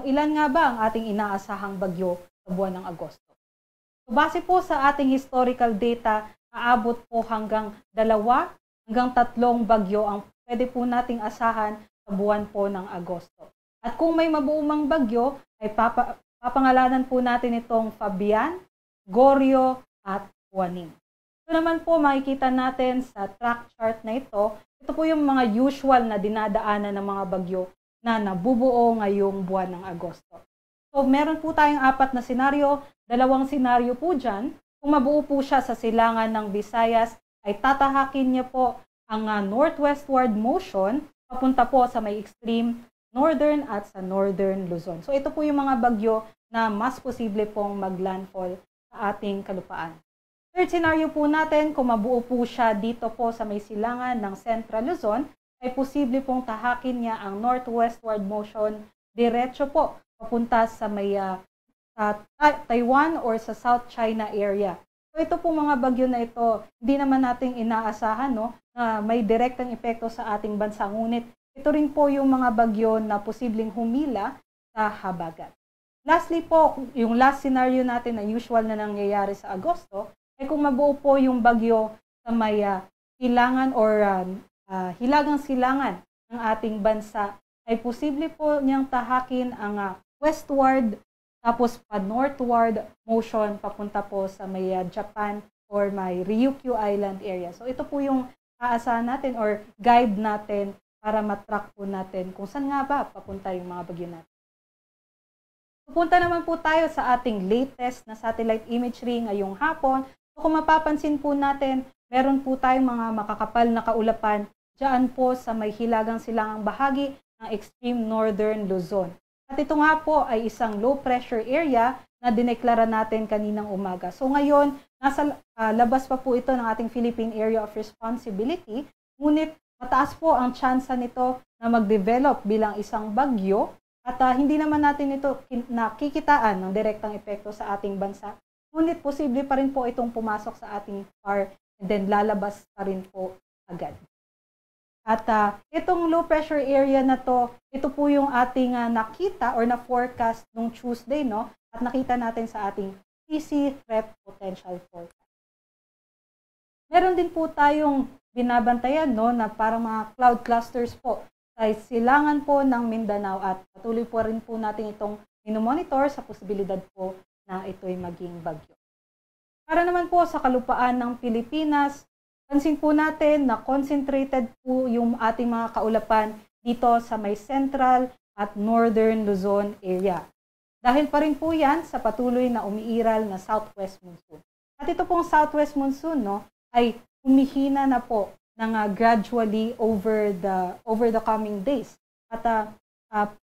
Kung ilan nga ba ang ating inaasahang bagyo sa buwan ng Agosto? So, base po sa ating historical data, aabot po hanggang 2 hanggang 3 bagyo ang pwede po nating asahan sa buwan po ng Agosto. At kung may mabuumang bagyo, ay papangalanan po natin itong Fabian, Goryeo, at Juanin. Ito naman po makikita natin sa track chart na ito. Ito po yung mga usual na dinadaanan ng mga bagyo na nabubuo ngayong buwan ng Agosto. So, meron po tayong 4 na senaryo. 2 senaryo po dyan. Kung mabuo po siya sa silangan ng Visayas, ay tatahakin niya po ang northwestward motion papunta po sa may extreme northern at sa northern Luzon. So, ito po yung mga bagyo na mas posible pong maglandfall sa ating kalupaan. Third scenario po natin, kung mabuo po siya dito po sa may silangan ng Central Luzon, ay posible pong tahakin niya ang northwestward motion diretso po papunta sa may Taiwan or sa South China area. So ito po mga bagyo na ito, hindi naman nating inaasahan na may direktang epekto sa ating bansa. Ngunit ito rin po yung mga bagyo na posibleng humila sa habagat. Lastly po, yung last scenario natin na usual na nangyayari sa Agosto, ay kung mabuo po yung bagyo sa may silangan or hilagang silangan ng ating bansa, ay posible po niyang tahakin ang westward tapos pa northward motion papunta po sa may Japan or may Ryukyu Island area. So ito po yung aasahan natin or guide natin para matrack po natin kung saan nga ba papunta yung mga bagyo natin. Pupunta naman po tayo sa ating latest na satellite imagery ngayong hapon. So kung mapapansin po natin, meron po tayong mga makakapal na kaulapan diyan po sa may hilagang silangang bahagi ng extreme northern Luzon. At ito nga po ay isang low pressure area na dineklara natin kaninang umaga. So ngayon, nasa labas pa po ito ng ating Philippine Area of Responsibility, ngunit mataas po ang tsansa nito na mag-develop bilang isang bagyo at hindi naman natin ito nakikitaan ng direktang epekto sa ating bansa. Ngunit posible pa rin po itong pumasok sa ating far and then lalabas pa rin po agad. At itong low pressure area na to, ito po yung ating nakita or na-forecast nung Tuesday, at nakita natin sa ating PC Threat Potential Forecast. Meron din po tayong binabantayan na parang mga cloud clusters po sa silangan po ng Mindanao at patuloy po rin po natin itong minomonitor sa posibilidad po na ito'y maging bagyo. Para naman po sa kalupaan ng Pilipinas, pansin po natin na concentrated po yung ating mga kaulapan dito sa may central at northern Luzon area. Dahil pa rin po yan sa patuloy na umiiral na southwest monsoon. At ito pong southwest monsoon ay humihina na po ng gradually over the coming days. At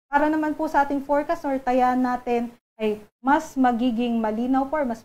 para naman po sa ating forecast or tayaan natin ay mas magiging malinaw po, mas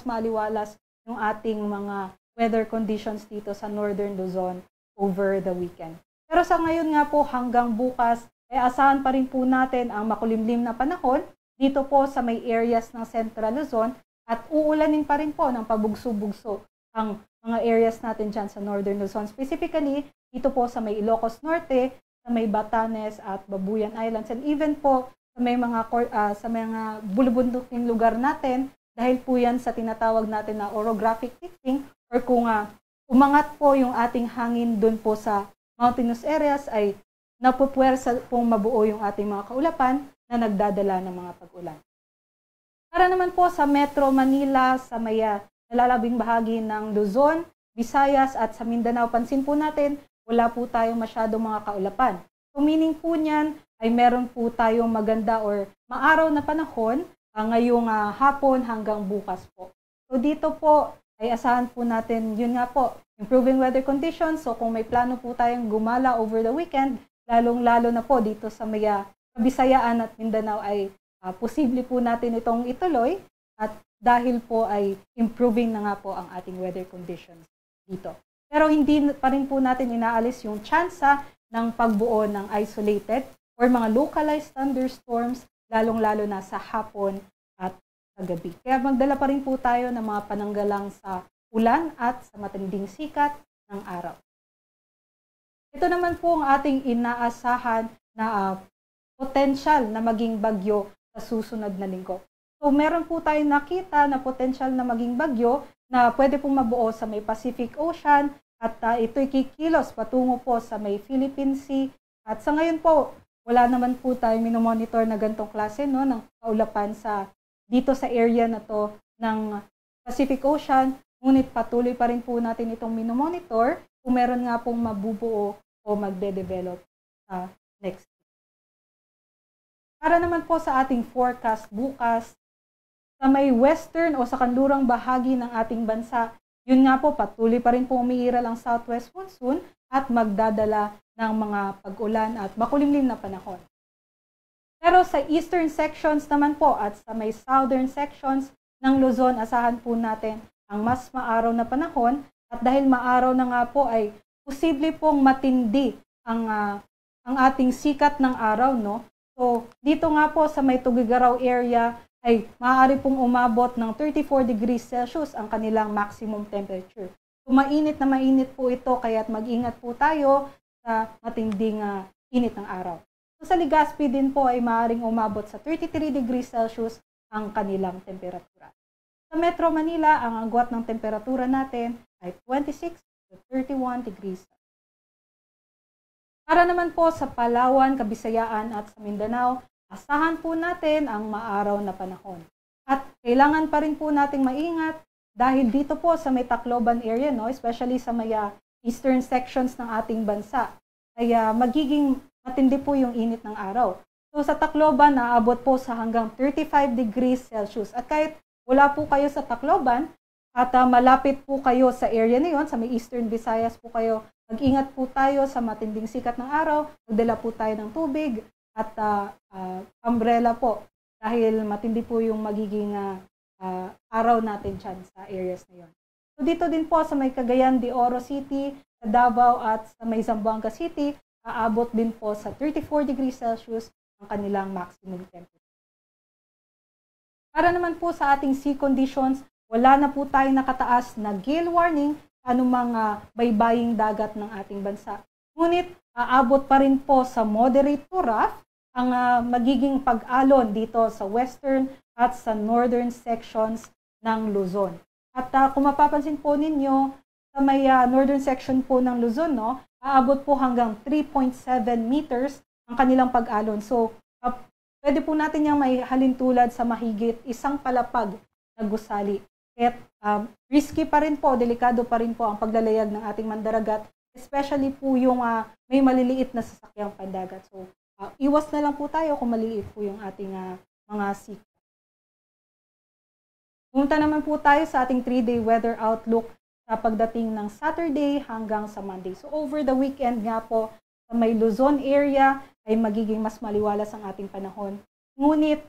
maliwalas yung ating mga weather conditions dito sa northern Luzon over the weekend. Pero sa ngayon nga po hanggang bukas, ay asahan pa rin po natin ang makulimlim na panahon dito po sa may areas ng Central Luzon at uulanin pa rin po ng pabugso-bugso ang mga areas natin dyan sa northern Luzon. Specifically, dito po sa may Ilocos Norte, sa may Batanes at Babuyan Islands and even po sa mga bulubunduking lugar natin dahil po yan sa tinatawag natin na orographic ticking or kung umangat po yung ating hangin doon po sa mountainous areas ay napupwersa pong mabuo yung ating mga kaulapan na nagdadala ng mga pag-ulan. Para naman po sa Metro Manila, sa may nalalabing bahagi ng Luzon, Visayas at sa Mindanao, pansin po natin, wala po tayong masyadong mga kaulapan. So meaning po niyan ay meron po tayong maganda or maaraw na panahon ngayong hapon hanggang bukas po. So dito po ay asahan po natin, yun nga po, improving weather conditions. So kung may plano po tayong gumala over the weekend, lalong-lalo na po dito sa may Bisayaan at Mindanao ay posible po natin itong ituloy at dahil po ay improving na nga po ang ating weather conditions dito. Pero hindi pa rin po natin inaalis yung tsansa ng pagbuo ng isolated or mga localized thunderstorms, lalong-lalo na sa hapon at sa gabi. Kaya magdala pa rin po tayo ng mga pananggalang sa ulan at sa matinding sikat ng araw. Ito naman po ang ating inaasahan na potential na maging bagyo sa susunod na linggo. So meron po tayong nakita na potential na maging bagyo na pwede pong mabuo sa may Pacific Ocean at ito'y kikilos patungo po sa may Philippine Sea. At sa ngayon po, wala naman po tayong minomonitor na ganitong klase ng kaulapan dito sa area na to ng Pacific Ocean. Ngunit patuloy pa rin po natin itong minomonitor kung meron nga pong mabubuo o magde-develop next. Para naman po sa ating forecast bukas, sa may western o sa kanlurang bahagi ng ating bansa, yun nga po, patuloy pa rin po umiiral ang southwest monsoon at magdadala ng mga pag-ulan at makulimlim na panahon. Pero sa eastern sections naman po at sa may southern sections ng Luzon, asahan po natin ang mas maaraw na panahon at dahil maaraw na nga po ay posible pong matindi ang ating sikat ng araw, no? So, dito nga po sa may Tugigaraw area ay maaari pong umabot ng 34 degrees Celsius ang kanilang maximum temperature. So, mainit na mainit po ito, kaya't mag-ingat po tayo sa matinding init ng araw. So, sa Legazpi din po ay maaaring umabot sa 33 degrees Celsius ang kanilang temperatura. Sa Metro Manila, ang agwat ng temperatura natin ay 26 to 31 degrees. Para naman po sa Palawan, Kabisayaan at sa Mindanao, asahan po natin ang maaraw na panahon. At kailangan pa rin po nating maingat dahil dito po sa may Tacloban area, no, especially sa may eastern sections ng ating bansa, ay magiging matindi po yung init ng araw. So sa Tacloban, naabot po sa hanggang 35 degrees Celsius. At kahit wala po kayo sa Tacloban at malapit po kayo sa area na yun, sa may Eastern Visayas po kayo, mag-ingat po tayo sa matinding sikat ng araw, magdala po tayo ng tubig at umbrella po dahil matindi po yung magiging araw natin dyan sa areas na yun. So dito din po sa may Cagayan de Oro City, sa Davao at sa may Zamboanga City, aabot din po sa 34 degrees Celsius ang kanilang maximum temperature. Para naman po sa ating sea conditions, wala na po tayong nakataas na gale warning anumang baybaying dagat ng ating bansa. Ngunit aabot pa rin po sa moderate to rough ang magiging pag-alon dito sa western at sa northern sections ng Luzon. At kung mapapansin po ninyo, sa may northern section po ng Luzon, no, aabot po hanggang 3.7 meters ang kanilang pag-alon. So, pwede po natin yung may halintulad sa mahigit isang palapag na gusali. At risky pa rin po, delikado pa rin po ang paglalayag ng ating mandaragat, especially po yung may maliliit na sasakyang pandagat. So, iwas na lang po tayo kung maliliit po yung ating mga sea. Pumunta naman po tayo sa ating 3-day weather outlook sa pagdating ng Saturday hanggang sa Monday. So, over the weekend nga po, sa may Luzon area ay magiging mas maliwalas ang ating panahon. Ngunit,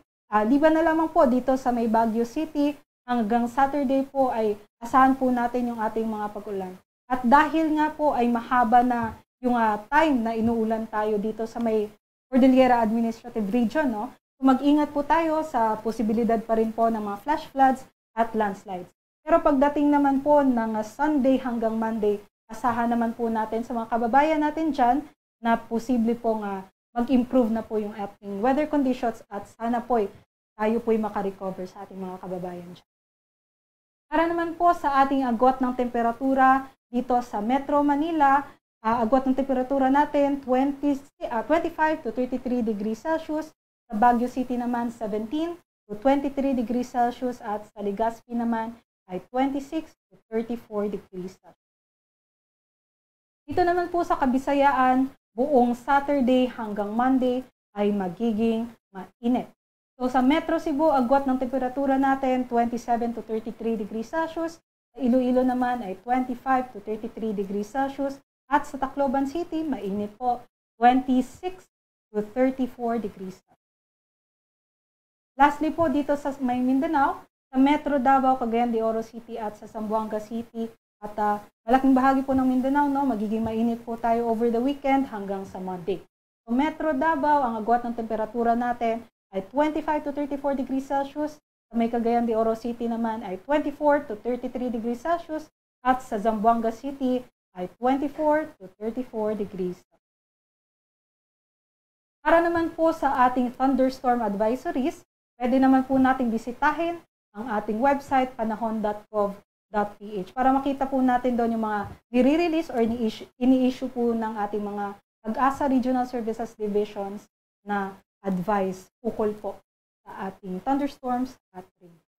liban na lamang po dito sa may Baguio City, hanggang Saturday po ay asahan po natin yung ating mga pag-ulan. At dahil nga po ay mahaba na yung time na inuulan tayo dito sa may Cordillera Administrative Region, no? So mag-ingat po tayo sa posibilidad pa rin po ng mga flash floods at landslides. Pero pagdating naman po ng Sunday hanggang Monday, asahan naman po natin sa mga kababayan natin dyan na posible pong mag-improve na po yung ating weather conditions at sana po tayo po'y makarecover sa ating mga kababayan dyan. Para naman po sa ating agwat ng temperatura dito sa Metro Manila, agwat ng temperatura natin 25 to 33 degrees Celsius. Sa Baguio City naman 17 to 23 degrees Celsius at sa Legazpi naman ay 26 to 34 degrees Celsius. Dito naman po sa Kabisayaan, buong Saturday hanggang Monday ay magiging mainit. So sa Metro Cebu, agwat ng temperatura natin 27 to 33 degrees Celsius. Sa Iloilo naman ay 25 to 33 degrees Celsius. At sa Tacloban City, mainit po 26 to 34 degrees Celsius. Lastly po dito sa may Mindanao, sa Metro Davao, Cagayan de Oro City at sa Zamboanga City at malaking bahagi po ng Mindanao, no, magiging mainit po tayo over the weekend hanggang sa Monday. So Metro Davao, ang agwat ng temperatura natin ay 25 to 34 degrees Celsius. Sa may Cagayan de Oro City naman ay 24 to 33 degrees Celsius. At sa Zamboanga City ay 24 to 34 degrees Celsius. Para naman po sa ating thunderstorm advisories, pwede naman po nating bisitahin ang ating website panahon.gov.ph para makita po natin doon yung mga nire-release or ini-issue po ng ating mga Pag-asa Regional Services Divisions na advice ukol po sa ating thunderstorms at rain.